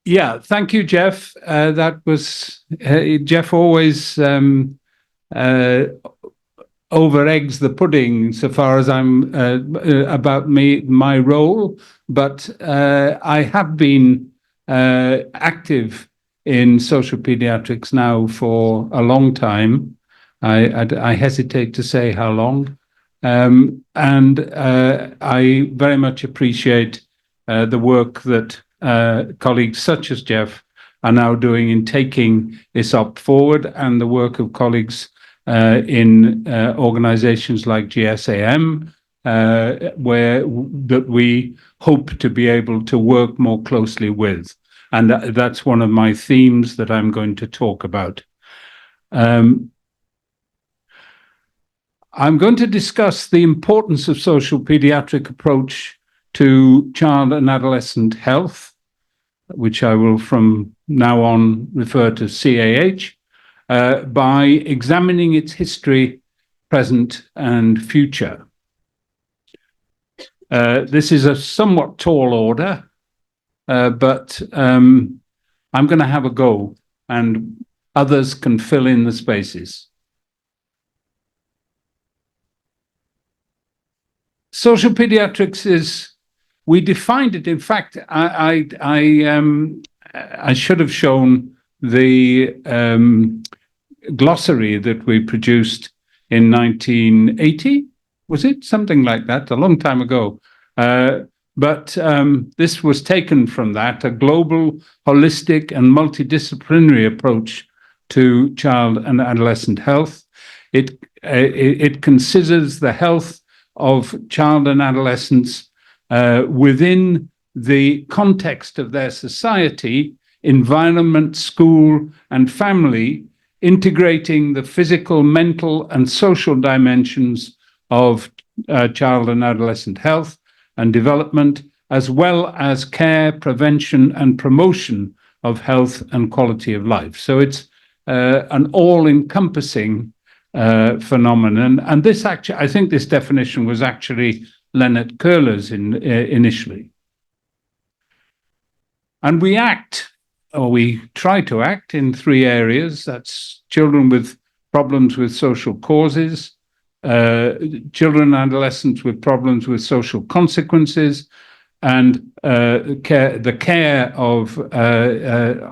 Yeah, thank you, Jeff. That was Jeff always over eggs the pudding so far as I'm about my role, but I have been active in social pediatrics now for a long time. I hesitate to say how long, and I very much appreciate the work that colleagues such as Jeff are now doing in taking this up forward, and the work of colleagues in organizations like GSAM, where that we hope to be able to work more closely with. And that's one of my themes that I'm going to talk about. I'm going to discuss the importance of social pediatric approach to child and adolescent health, which I will from now on refer to CAH, by examining its history, present, and future. This is a somewhat tall order, but I'm going to have a go, and others can fill in the spaces. Social pediatrics is, we defined it, in fact, I should have shown the glossary that we produced in 1980, was it? Something like that, a long time ago. But this was taken from that, a global, holistic, and multidisciplinary approach to child and adolescent health. It considers the health of child and adolescents within the context of their society, environment, school, and family, integrating the physical, mental, and social dimensions of child and adolescent health and development, as well as care, prevention, and promotion of health and quality of life. So it's an all-encompassing phenomenon. And this actually, I think this definition was actually Leonard Curler's initially. And we act, or we try to act, in three areas. That's children with problems with social causes, children and adolescents with problems with social consequences, and the care of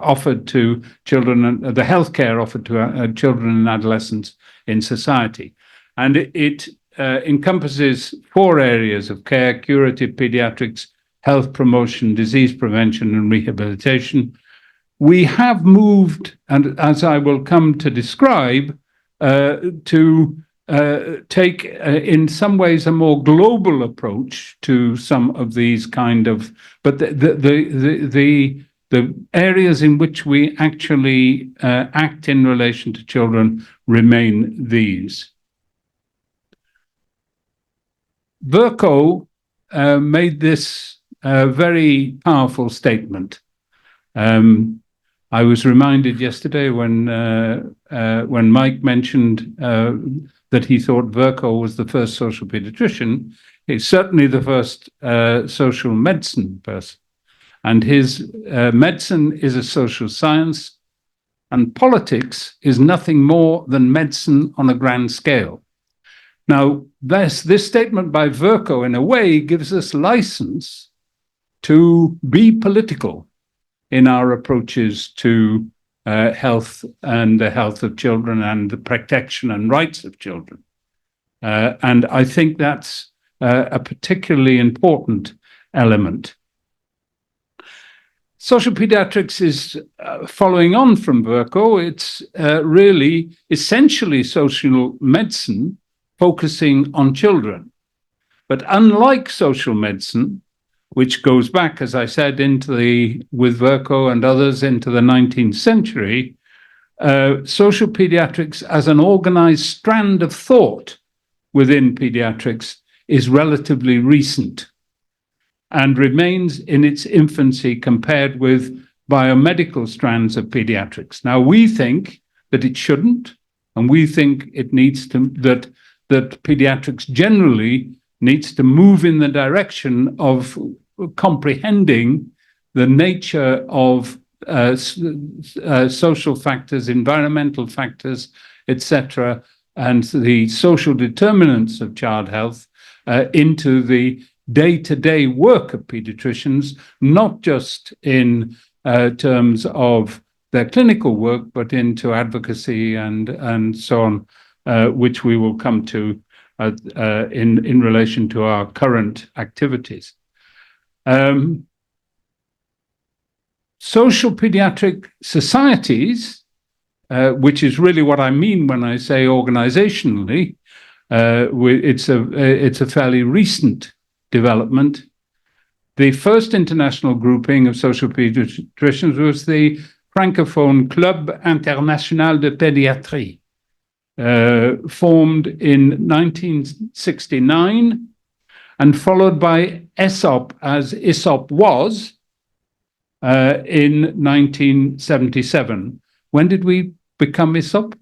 offered to children, the healthcare offered to children and adolescents in society. And it encompasses four areas of care: curative pediatrics, health promotion, disease prevention, and rehabilitation. We have moved, and as I will come to describe, to take in some ways a more global approach to some of these kind of, but the areas in which we actually act in relation to children remain these. Vercoe made this very powerful statement. I was reminded yesterday when Mike mentioned that he thought Vercoe was the first social pediatrician. He's certainly the first social medicine person. And his medicine is a social science, and politics is nothing more than medicine on a grand scale. Now, this statement by Vercoe, in a way, gives us license to be political in our approaches to health and the health of children and the protection and rights of children. And I think that's a particularly important element. Social pediatrics is following on from Vercoe. It's really essentially social medicine focusing on children. But unlike social medicine, which goes back, as I said, with Vercoe and others into the 19th century, social pediatrics as an organized strand of thought within pediatrics is relatively recent and remains in its infancy compared with biomedical strands of pediatrics. Now, we think that it shouldn't, and we think it needs to, that pediatrics generally needs to move in the direction of comprehending the nature of social factors, environmental factors, etc., and the social determinants of child health into the day-to-day work of pediatricians, not just in terms of their clinical work, but into advocacy and so on, which we will come to in relation to our current activities. Social pediatric societies, which is really what I mean when I say organizationally, it's a fairly recent development. The first international grouping of social pediatricians was the Francophone Club International de Pédiatrie, formed in 1969 and followed by ESOP, as ESOP was, in 1977. When did we become ESOP?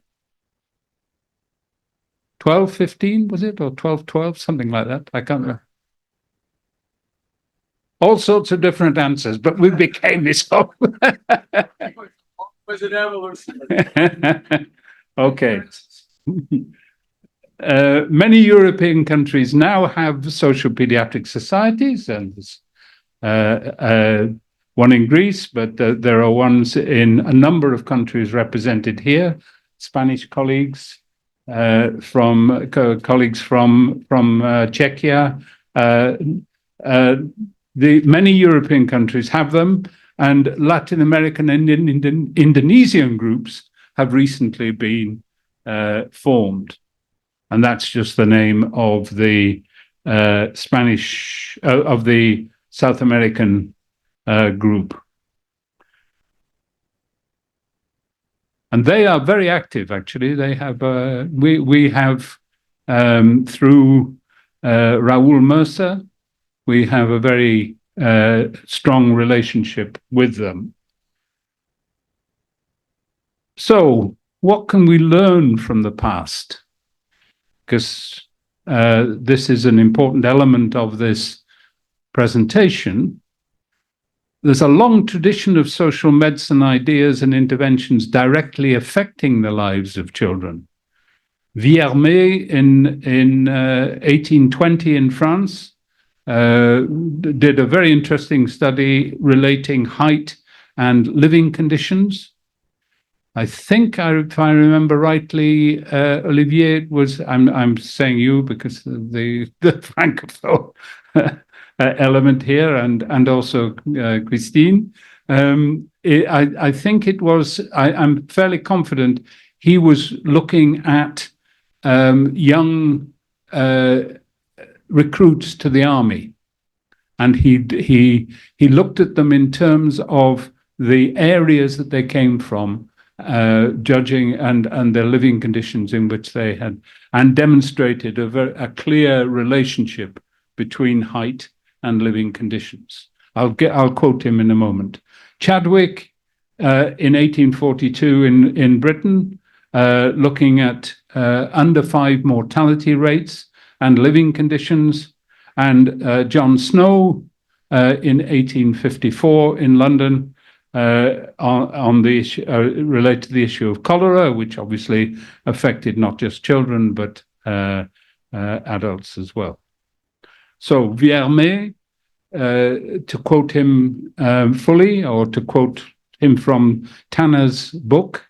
1215, was it? Or 1212, something like that. I can't remember. All sorts of different answers, but we became ESOP. Was it evolution? Okay. Many European countries now have social pediatric societies, and one in Greece, but there are ones in a number of countries represented here. Spanish colleagues, from Czechia. The many European countries have them, and Latin American and Indonesian groups have recently been formed. And that's just the name of the of the South American group. And they are very active, actually. They have, we have, through Raoul Mercer, we have a very strong relationship with them. So, what can we learn from the past? Because this is an important element of this presentation. There's a long tradition of social medicine ideas and interventions directly affecting the lives of children. Villermé in 1820 in France did a very interesting study relating height and living conditions. I think, if I remember rightly, Olivier was, I'm saying you because of the Francophone element here, and also Christine. I think it was, I'm fairly confident he was looking at young recruits to the army, and he looked at them in terms of the areas that they came from, judging and their living conditions in which they had, and demonstrated a clear relationship between height and living conditions. I'll quote him in a moment. Chadwick, in 1842 in Britain, looking at under 5 mortality rates and living conditions, and John Snow in 1854 in London, on the issue related to the issue of cholera, which obviously affected not just children but adults as well. So Villermé, to quote him fully, or to quote him from Tanner's book,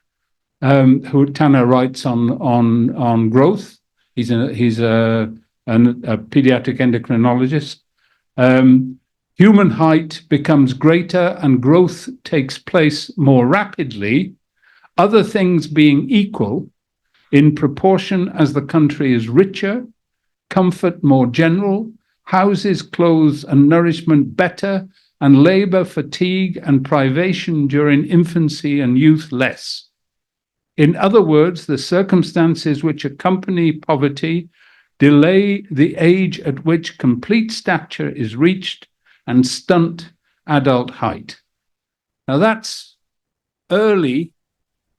who Tanner writes on growth. He's a pediatric endocrinologist. Human height becomes greater and growth takes place more rapidly, other things being equal, in proportion as the country is richer, comfort more general, houses, clothes, and nourishment better, and labor, fatigue, and privation during infancy and youth less. In other words, the circumstances which accompany poverty delay the age at which complete stature is reached and stunt adult height. Now that's early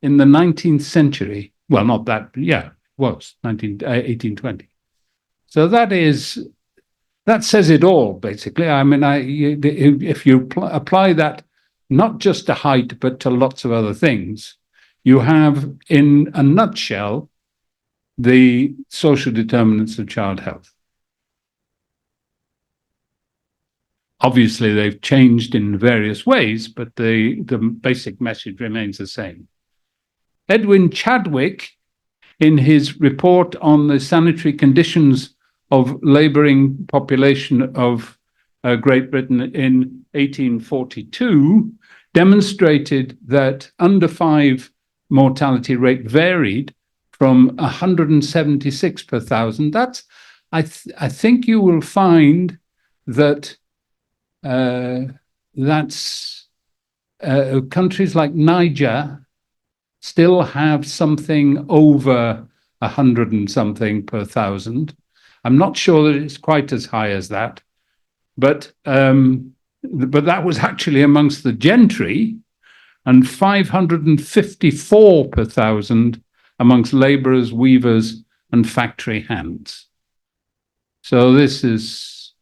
in the 19th century. Well, not that, yeah, it was 1820. So that says it all, basically. I mean, if you apply that not just to height, but to lots of other things, you have, in a nutshell, the social determinants of child health. Obviously, they've changed in various ways, but the basic message remains the same. Edwin Chadwick, in his report on the sanitary conditions of labouring population of Great Britain in 1842, demonstrated that under 5 mortality rate varied from 176 per thousand. That's, I think you will find that that's countries like Niger still have something over 100 and something per thousand. I'm not sure that it's quite as high as that, but that was actually amongst the gentry, and 554 per thousand amongst labourers, weavers, and factory hands. So this is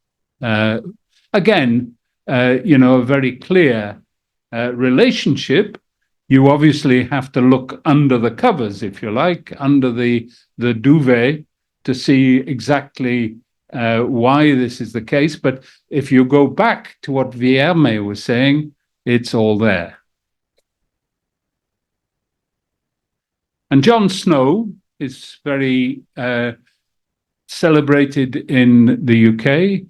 again, a very clear relationship. You obviously have to look under the covers, if you like, under the duvet, to see exactly why this is the case. But if you go back to what Vierme was saying, it's all there. And John Snow is very celebrated in the UK.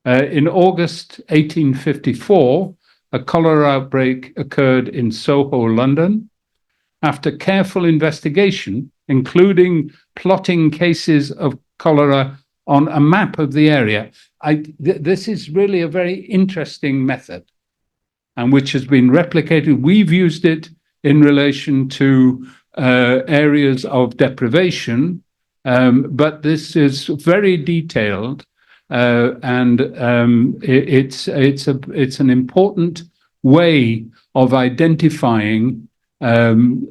In August 1854, a cholera outbreak occurred in Soho, London. After careful investigation, including plotting cases of cholera on a map of the area, this is really a very interesting method, and which has been replicated. We've used it in relation to areas of deprivation, but this is very detailed. And it's an important way of identifying the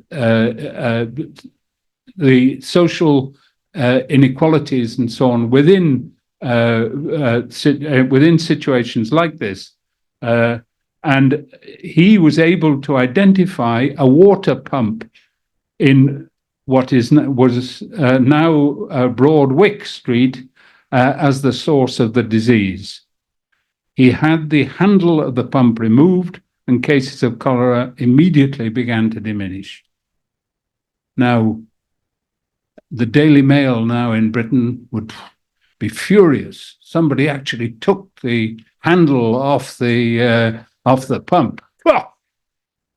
social inequalities and so on within situations like this. And he was able to identify a water pump in what was now Broadwick Street as the source of the disease. He had the handle of the pump removed, and cases of cholera immediately began to diminish. Now, the Daily Mail now in Britain would be furious. Somebody actually took the handle off the pump. Well,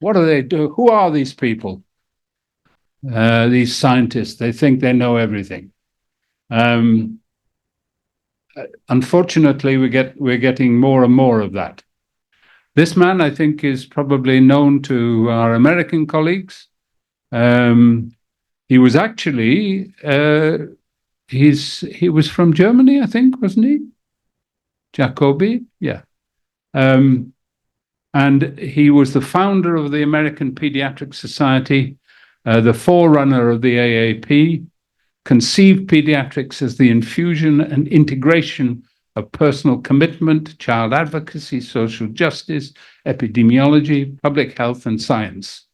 what do they do? Who are these people? These scientists. They think they know everything. Unfortunately, we're getting more and more of that. This man, I think, is probably known to our American colleagues. He was actually he was from Germany, I think, wasn't he? Jacobi, yeah. And he was the founder of the American Pediatrics Society, the forerunner of the AAP. Conceived pediatrics as the infusion and integration of personal commitment, child advocacy, social justice, epidemiology, public health, and science.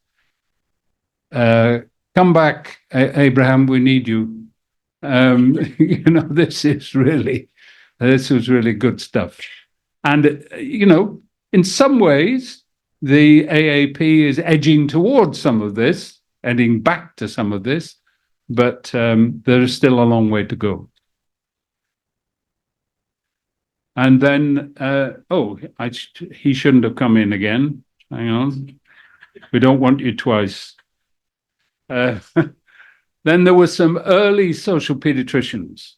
Come back, Abraham, we need you. This was really good stuff. And, in some ways, the AAP is edging towards some of this, heading back to some of this, but there is still a long way to go. And then, he shouldn't have come in again. Hang on. We don't want you twice. Then there were some early social pediatricians.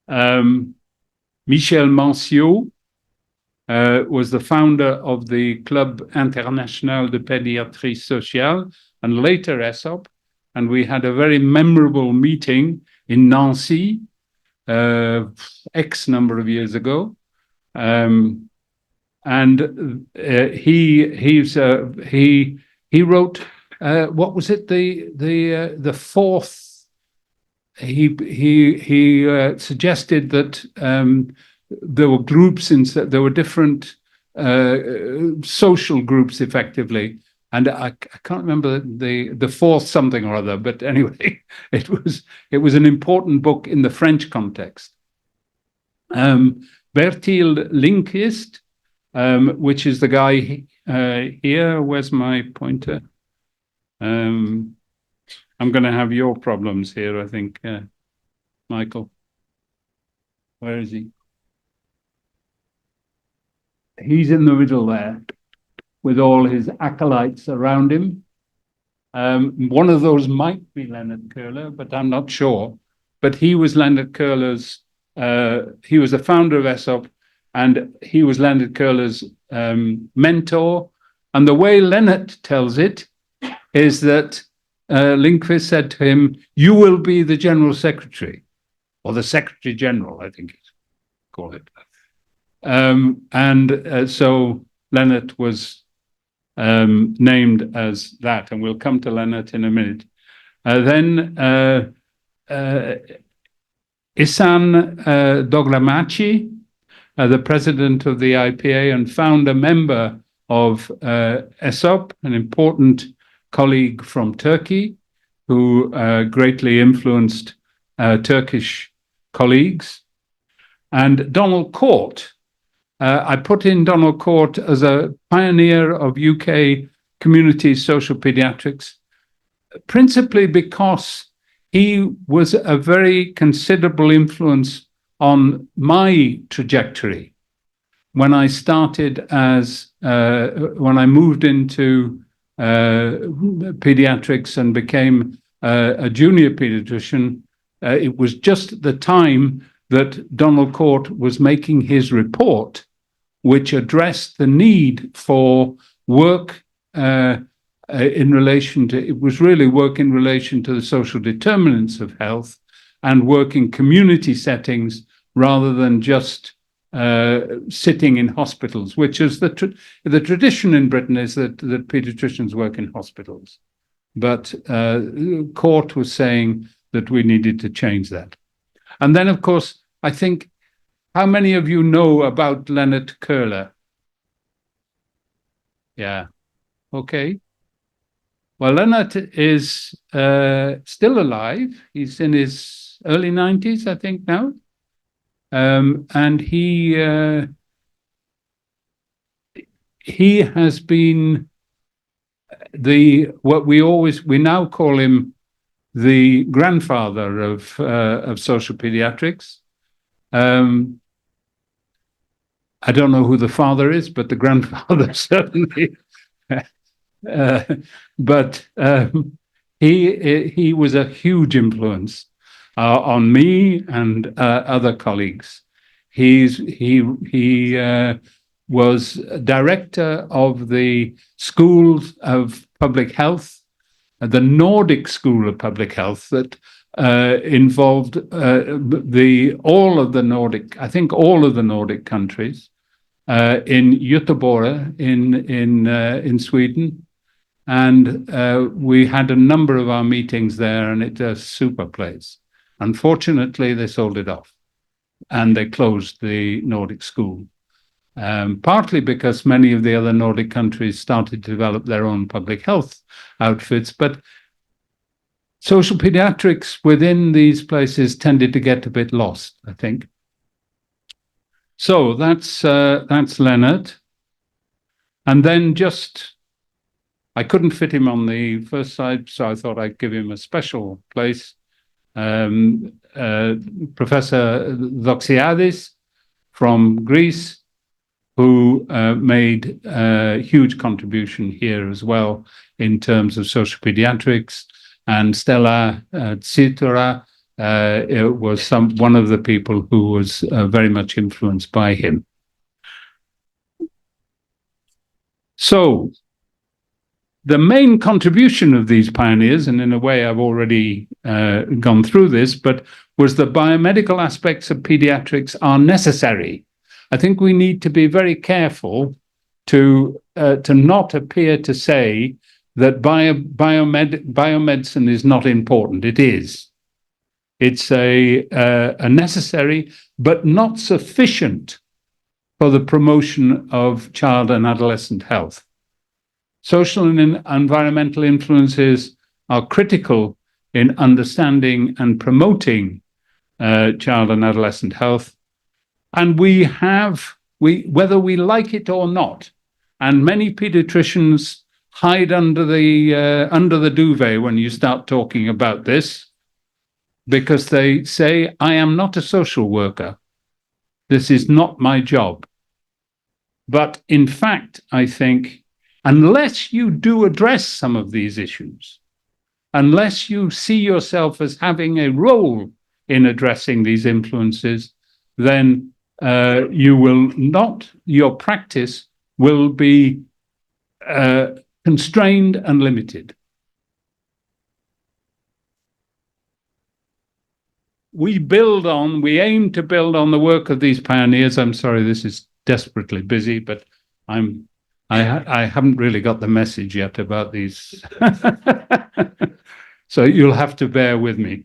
Michel Manciot was the founder of the Club International de Pédiatrie Sociale and later ESOP. And we had a very memorable meeting in Nancy X number of years ago. And he wrote, what was it? The fourth. He suggested that there were groups there were different social groups effectively. And I can't remember the fourth something or other, but anyway, it was an important book in the French context. Bertil Linkist, which is the guy here. Where's my pointer? I'm going to have your problems here, I think, Michael. Where is he? He's in the middle there with all his acolytes around him. One of those might be Leonard Curler, but I'm not sure. But he was Leonard Curler's, he was the founder of ESOP, and he was Leonard Curler's mentor. And the way Leonard tells it is that Lindqvist said to him, "You will be the general secretary," or the secretary general, I think it's called it. So Leonard was named as that, and we'll come to Leonard in a minute. Then Isan Doglamachi, the president of the IPA and founder member of ESOP, an important colleague from Turkey who greatly influenced Turkish colleagues. And Donald Court. I put in Donald Court as a pioneer of UK community social pediatrics, principally because he was a very considerable influence on my trajectory. When I started when I moved into pediatrics and became a junior pediatrician, it was just at the time that Donald Court was making his report, which addressed the need for work in relation to, it was really work in relation to the social determinants of health and work in community settings rather than just sitting in hospitals, which is the tradition in Britain is that pediatricians work in hospitals. But Court was saying that we needed to change that. And then, of course, I think, how many of you know about Leonard Curler? Yeah. Okay. Well, Leonard is still alive. He's in his early 90s, I think, now. And he has been what we now call him the grandfather of social pediatrics. I don't know who the father is, but the grandfather certainly. But he was a huge influence on me and other colleagues. He was director of the schools of public health, the Nordic School of Public Health that involved all of the Nordic countries, in Göteborg in Sweden, and we had a number of our meetings there, and it's a super place. Unfortunately, they sold it off, and they closed the Nordic School, partly because many of the other Nordic countries started to develop their own public health outfits, but social pediatrics within these places tended to get a bit lost, I think. So that's Leonard. And then I couldn't fit him on the first side, so I thought I'd give him a special place. Professor Doxiadis from Greece, who made a huge contribution here as well in terms of social pediatrics. And Stella Tsitora was one of the people who was very much influenced by him. So the main contribution of these pioneers, and in a way I've already gone through this, but was the biomedical aspects of pediatrics are necessary. I think we need to be very careful to not appear to say that biomedicine is not important. It is. It's a necessary but not sufficient for the promotion of child and adolescent health. Social and environmental influences are critical in understanding and promoting child and adolescent health. And whether we like it or not, and many pediatricians hide under the duvet when you start talking about this, because they say, I am not a social worker. This is not my job. But in fact, I think, unless you do address some of these issues, unless you see yourself as having a role in addressing these influences, then your practice will be constrained and limited. We aim to build on the work of these pioneers. I'm sorry, this is desperately busy, but I haven't really got the message yet about these. So you'll have to bear with me.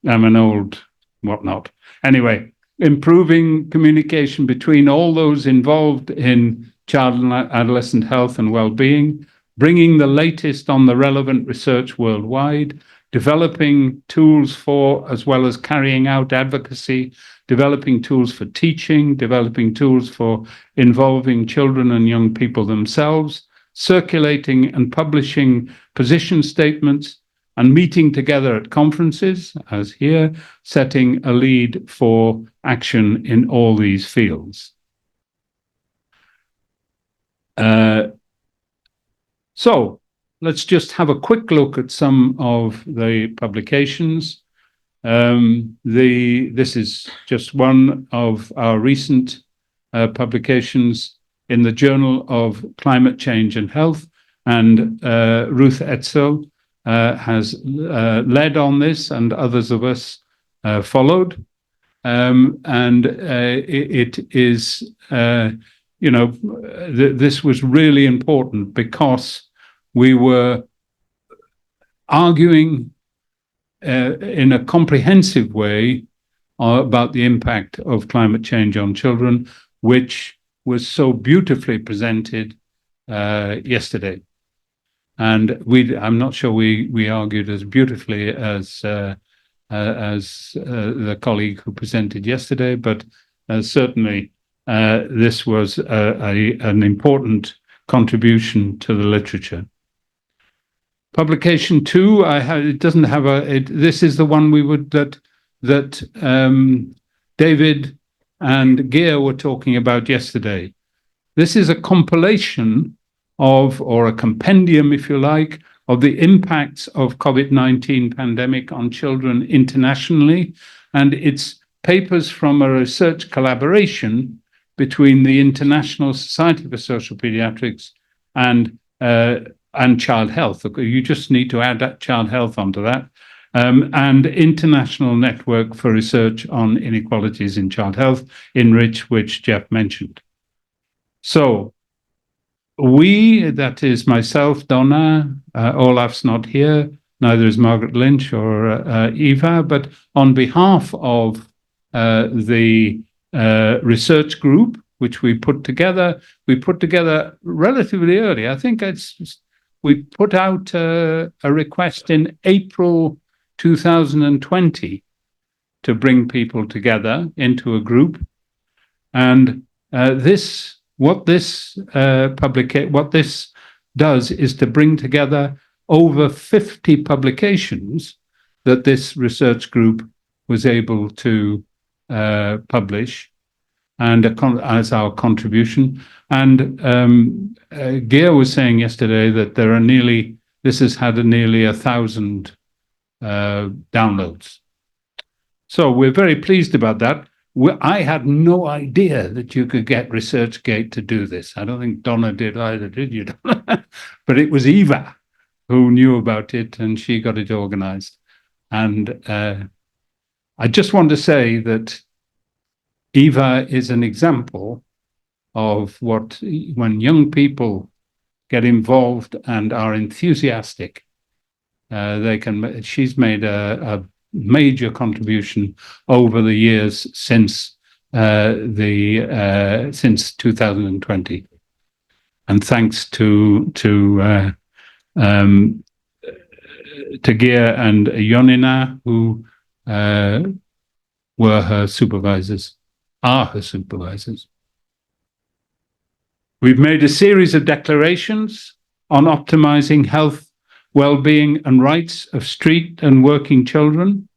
I'm an old whatnot. Anyway, improving communication between all those involved in child and adolescent health and well-being, bringing the latest on the relevant research worldwide, developing tools for, as well as carrying out advocacy, developing tools for teaching, developing tools for involving children and young people themselves, circulating and publishing position statements, and meeting together at conferences, as here, setting a lead for action in all these fields. So let's just have a quick look at some of the publications. This is just one of our recent publications in the Journal of Climate Change and Health, and Ruth Etzel has led on this, and others of us followed. It is, this was really important because we were arguing in a comprehensive way about the impact of climate change on children, which was so beautifully presented yesterday. And I'm not sure we argued as beautifully as the colleague who presented yesterday, but certainly this was an important contribution to the literature. Publication 2, it doesn't have this is the one that David and Gear were talking about yesterday. This is a compilation of, or a compendium, if you like, of the impacts of COVID-19 pandemic on children internationally, and it's papers from a research collaboration between the International Society for Social Pediatrics and child health. You just need to add that child health onto that, and International Network for Research on Inequalities in Child Health, INRICH, which Jeff mentioned. So that is myself, Donna, Olaf's not here, neither is Margaret Lynch or Eva, but on behalf of the research group, which we put together relatively early. I think we put out a request in April 2020 to bring people together into a group, and what this does is to bring together over 50 publications that this research group was able to publish, and as our contribution. And Gear was saying yesterday that this has had nearly 1,000 downloads. So we're very pleased about that. I had no idea that you could get ResearchGate to do this. I don't think Donna did either, did you, Donna? But it was Eva who knew about it, and she got it organized. And I just want to say that Eva is an example of when young people get involved and are enthusiastic, she's made a major contribution over the years since since 2020, and thanks to Tagir and Yonina, who were her supervisors, are her supervisors. We've made a series of declarations on optimizing health, well-being and rights of street and working children.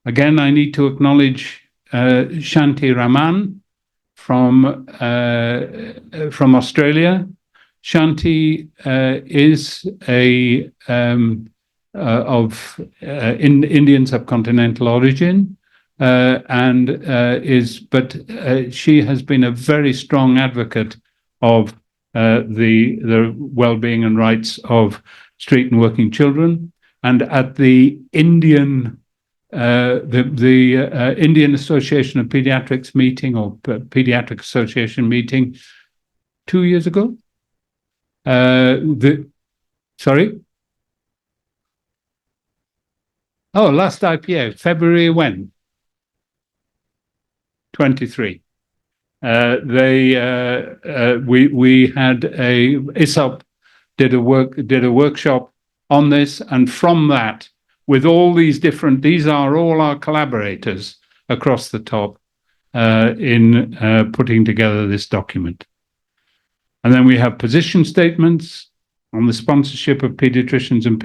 Again, I need to acknowledge Shanti Raman from Australia. Shanti is of Indian subcontinental origin, but she has been a very strong advocate of the well-being and rights of street and working children. And at the Indian Indian Association of Pediatrics meeting, or Pediatric Association meeting 2 years ago. Sorry? Oh, last IPA, February when? 23. We had ISOP did a workshop on this, and from that, with all these different, these are all our collaborators across the top in putting together this document. And then we have position statements on the sponsorship of pediatricians and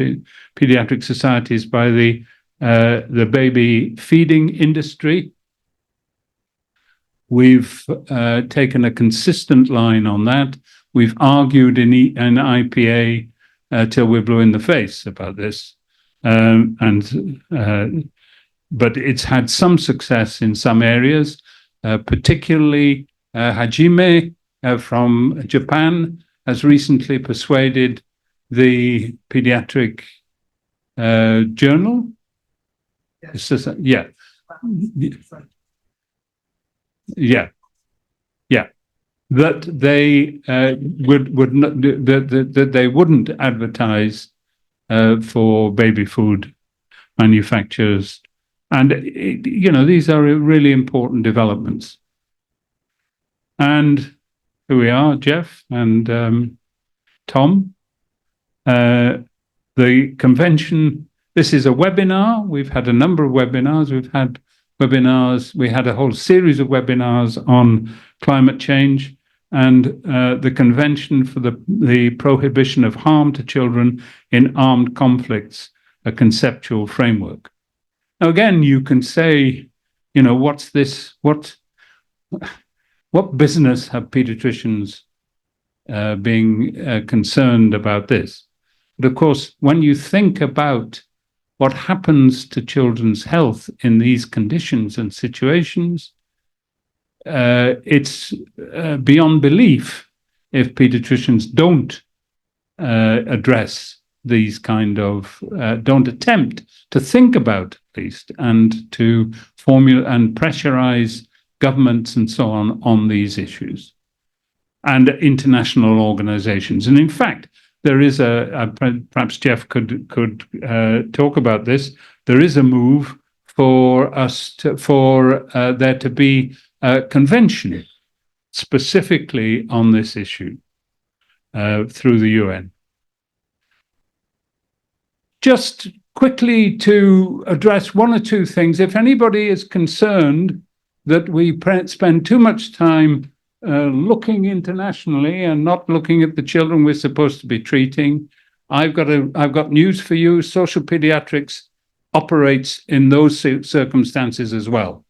pediatric societies by the baby feeding industry. We've taken a consistent line on that. We've argued in IPA till we're blue in the face about this. But it's had some success in some areas, particularly Hajime from Japan has recently persuaded the pediatric journal. That they would not, that they wouldn't advertise for baby food manufacturers, and these are really important developments. And here we are, Jeff and Tom. The convention. This is a webinar. We've had a number of webinars. We had a whole series of webinars on climate change and the Convention for the Prohibition of Harm to Children in Armed Conflicts, a conceptual framework. Now, again, you can say, what's this? What business have pediatricians being concerned about this? But of course, when you think about what happens to children's health in these conditions and situations, it's beyond belief if pediatricians don't address these kind of, don't attempt to think about at least, and to formulate and pressurize governments and so on these issues, and international organizations. And in fact, there is perhaps Jeff could talk about this. There is a move for there to be a convention specifically on this issue through the UN. Just quickly to address one or two things. If anybody is concerned that we spend too much time looking internationally and not looking at the children we're supposed to be treating, I've got news for you. Social pediatrics operates in those circumstances as well,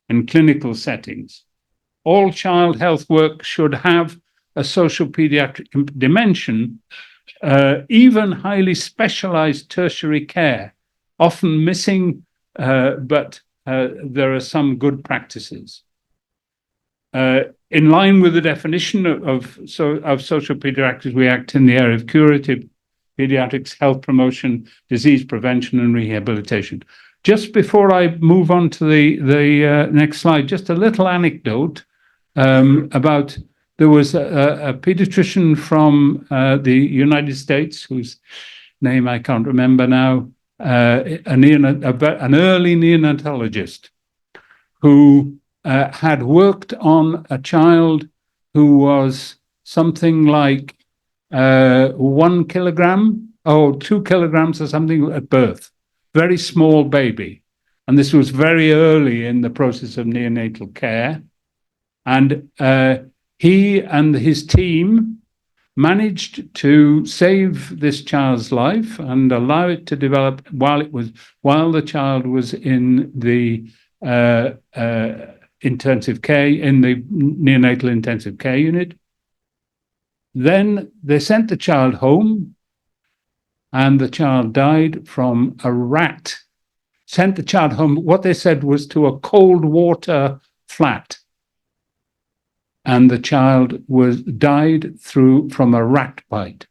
in clinical settings. All child health work should have a social pediatric dimension, even highly specialized tertiary care, often missing, but there are some good practices. In line with the definition of social pediatrics, we act in the area of curative pediatrics, health promotion, disease prevention, and rehabilitation. Just before I move on to the next slide, just a little anecdote about, there was a pediatrician from the United States, whose name I can't remember now, an early neonatologist who had worked on a child who was something like 1 kilogram or 2 kilograms or something at birth, very small baby. And this was very early in the process of neonatal care. And he and his team managed to save this child's life and allow it to develop while the child was in the intensive care, in the neonatal intensive care unit. Then they sent the child home, and the child died from a rat. Sent the child home, what they said was to a cold water flat. And the child died from a rat bite.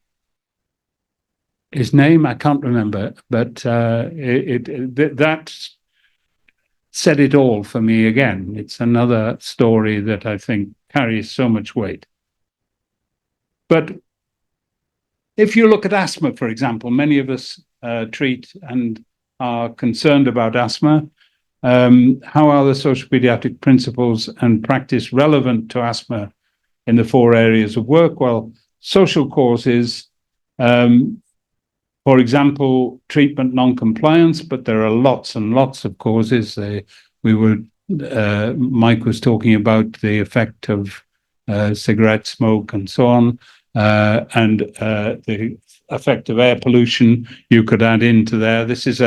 His name, I can't remember, but that said it all for me again. It's another story that I think carries so much weight. But if you look at asthma, for example, many of us treat and are concerned about asthma. How are the social pediatric principles and practice relevant to asthma in the 4 areas of work? Well, social causes, for example, treatment non-compliance, but there are lots and lots of causes. Mike was talking about the effect of cigarette smoke and so on, and the effect of air pollution you could add into there. This is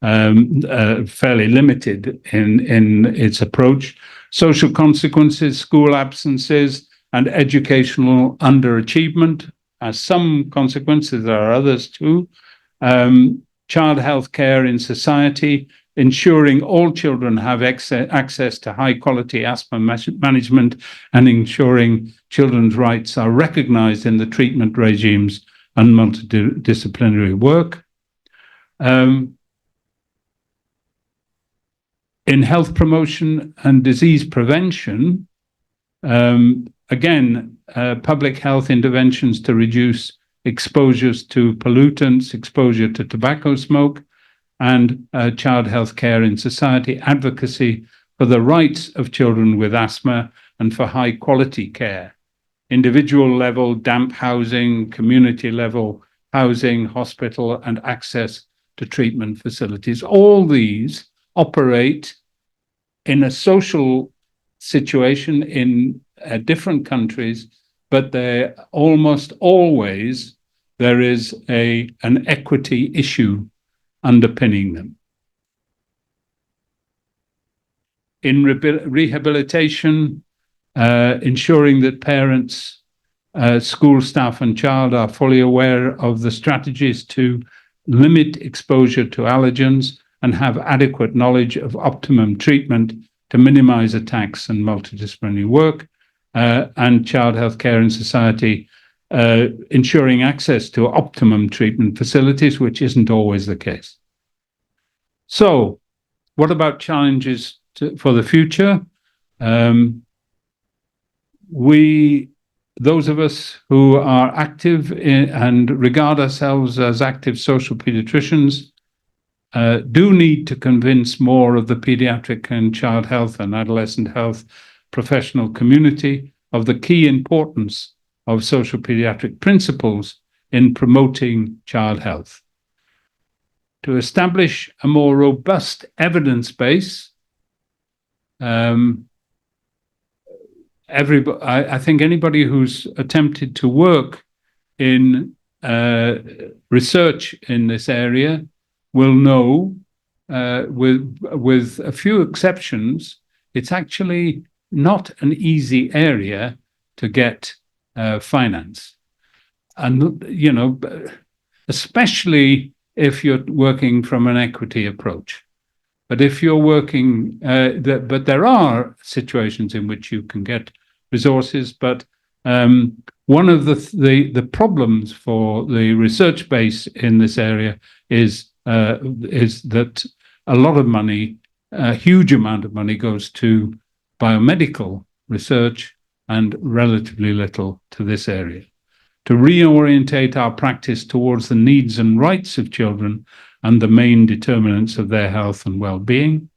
fairly limited in its approach. Social consequences, school absences, and educational underachievement as some consequences. There are others too. Child health care in society, ensuring all children have access to high-quality asthma management, and ensuring children's rights are recognized in the treatment regimes and multidisciplinary work. In health promotion and disease prevention, again, public health interventions to reduce exposures to pollutants, exposure to tobacco smoke, and child health care in society, advocacy for the rights of children with asthma and for high quality care. Individual level, damp housing, community level housing, hospital, and access to treatment facilities. All these operate in a social situation in different countries, but they almost always there is an equity issue underpinning them. In rehabilitation, ensuring that parents, school staff, and child are fully aware of the strategies to limit exposure to allergens and have adequate knowledge of optimum treatment to minimize attacks and multidisciplinary work, and child health care in society, ensuring access to optimum treatment facilities, which isn't always the case. So, what about challenges for the future? Those of us who are active and regard ourselves as active social pediatricians do need to convince more of the pediatric and child health and adolescent health professional community of the key importance of social pediatric principles in promoting child health. To establish a more robust evidence base, I think anybody who's attempted to work in research in this area will know, with a few exceptions, it's actually not an easy area to get finance. And, especially if you're working from an equity approach. But if you're working, but there are situations in which you can get resources. But one of the problems for the research base in this area is that a lot of money, a huge amount of money, goes to biomedical research and relatively little to this area. To reorientate our practice towards the needs and rights of children and the main determinants of their health and well-being.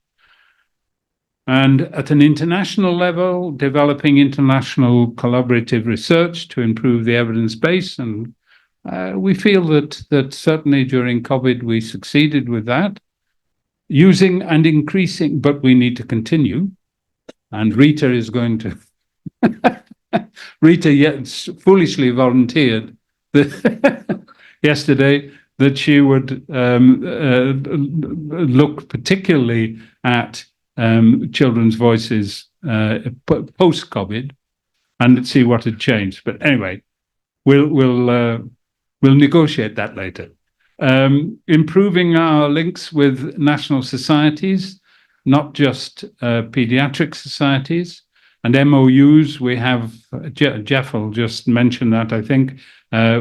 And at an international level, developing international collaborative research to improve the evidence base. And we feel that certainly during COVID, we succeeded with that. Using and increasing, but we need to continue. And Rita is going to, Rita yet foolishly volunteered yesterday that she would look particularly at children's voices post-COVID and see what had changed. But anyway, we'll negotiate that later. Improving our links with national societies, not just pediatric societies, and MOUs. We have, Jeff will just mention that, I think.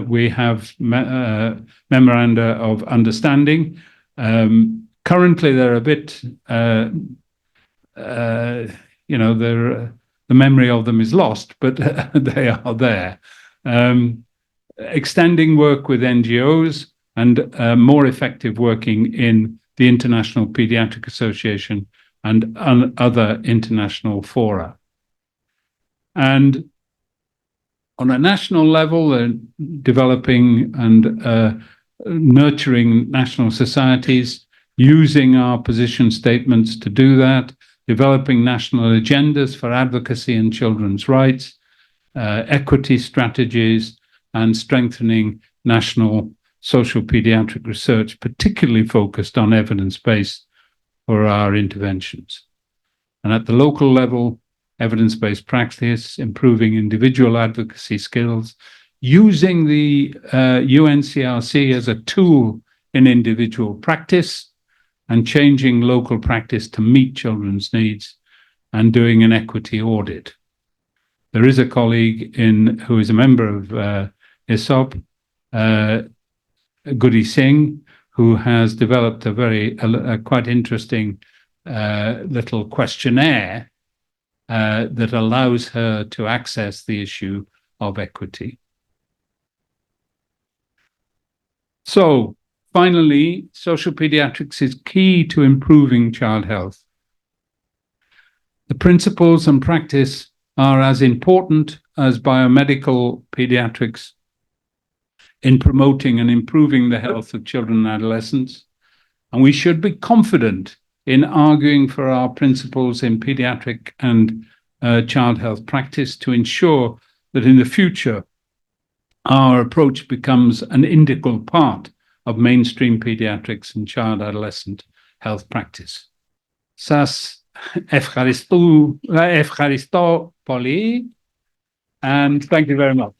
We have memoranda of understanding. Currently, they're a bit, the memory of them is lost, but they are there. Extending work with NGOs and more effective working in the International Pediatric Association and other international fora. And on a national level, developing and nurturing national societies, using our position statements to do that, developing national agendas for advocacy and children's rights, equity strategies, and strengthening national social pediatric research, particularly focused on evidence-based for our interventions. And at the local level, evidence-based practice, improving individual advocacy skills, using the UNCRC as a tool in individual practice, and changing local practice to meet children's needs, and doing an equity audit. There is a colleague who is a member of ISOP, Goody Singh, who has developed a quite interesting little questionnaire that allows her to access the issue of equity. So, finally, social pediatrics is key to improving child health. The principles and practice are as important as biomedical pediatrics in promoting and improving the health of children and adolescents. And we should be confident in arguing for our principles in pediatric and child health practice to ensure that in the future, our approach becomes an integral part of mainstream pediatrics and child-adolescent health practice. Σας ευχαριστώ πολύ, and thank you very much.